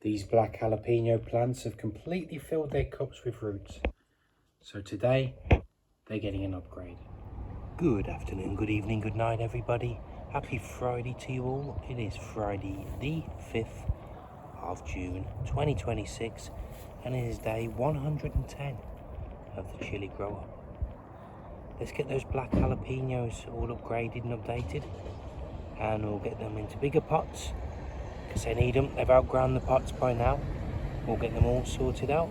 These black jalapeno plants have completely filled their cups with roots. So today, they're getting an upgrade. Good afternoon, good evening, good night everybody. Happy Friday to you all. It is Friday the 5th of June 2026 and it is day 110 of the Chilli grow up. Let's get those black jalapenos all upgraded and updated and we'll get them into bigger pots because they need them. They've outgrown the pots by now. We'll get them all sorted out.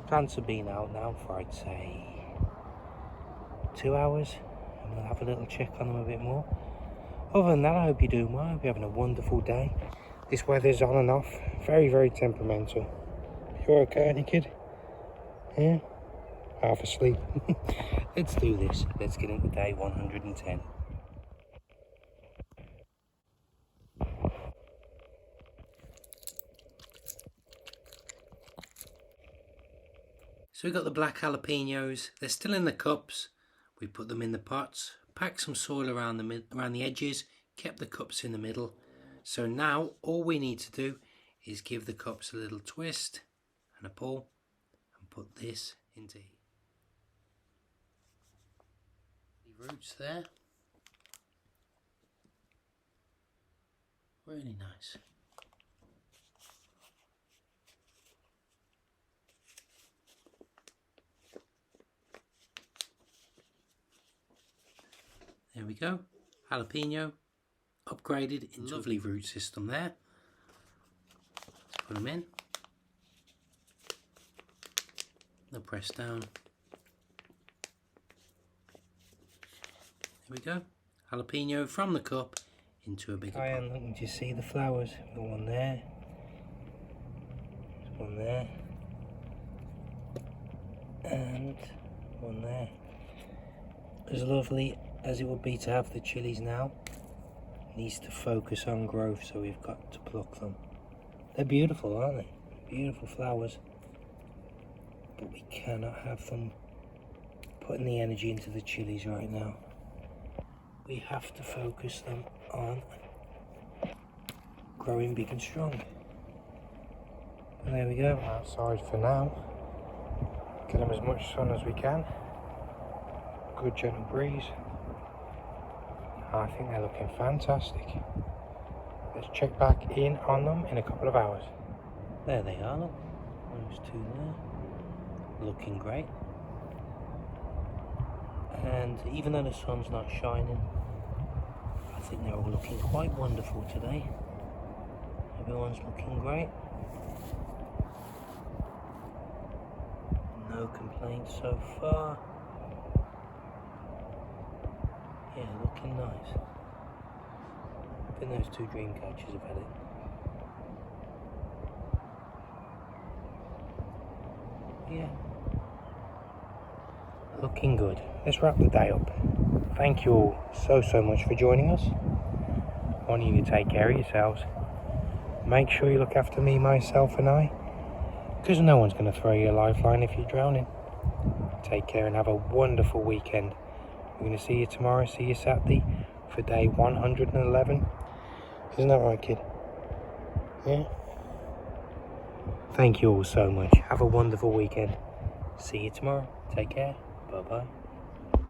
Plants have been out now for I'd say 2 hours and we'll have a little check on them a bit more. Other than that, I hope you're doing well. I hope you're having a wonderful day. This weather's on and off, very temperamental. You okay, any kid? Yeah? Half asleep. Let's do this. Let's get into day 110. So we've got the black jalapenos. They're still in the cups. We put them in the pots, packed some soil around the edges, kept the cups in the middle. So now all we need to do is give the cups a little twist and a pull and put this into the roots there. Really nice. There we go, jalapeno upgraded into lovely root system there. Let's put them in. They'll press down. There we go, jalapeno from the cup into a bigger pot. Look, did you see the flowers? We've got one there. There's one there. And one there. As lovely as it would be to have the chilies now, it needs to focus on growth, so we've got to pluck them. They're beautiful, aren't they? Beautiful flowers. But we cannot have them putting the energy into the chilies right now. We have to focus them on growing big and strong. And there we go, outside for now. Get them as much sun as we can. Good gentle breeze. I think they're looking fantastic. Let's check back in on them in a couple of hours. There they are, look. Those two there. Looking great. And even though the sun's not shining, I think they're all looking quite wonderful today. Everyone's looking great. No complaints so far. Yeah, looking nice. I think those two dream catchers have had it. Yeah. Looking good. Let's wrap the day up. Thank you all so much for joining us. I want you to take care of yourselves. Make sure you look after me, myself and I. Because no one's going to throw you a lifeline if you're drowning. Take care and have a wonderful weekend. We're going to see you tomorrow, see you Saturday for day 111. Isn't that right, kid? Yeah? Thank you all so much. Have a wonderful weekend. See you tomorrow. Take care. Bye-bye.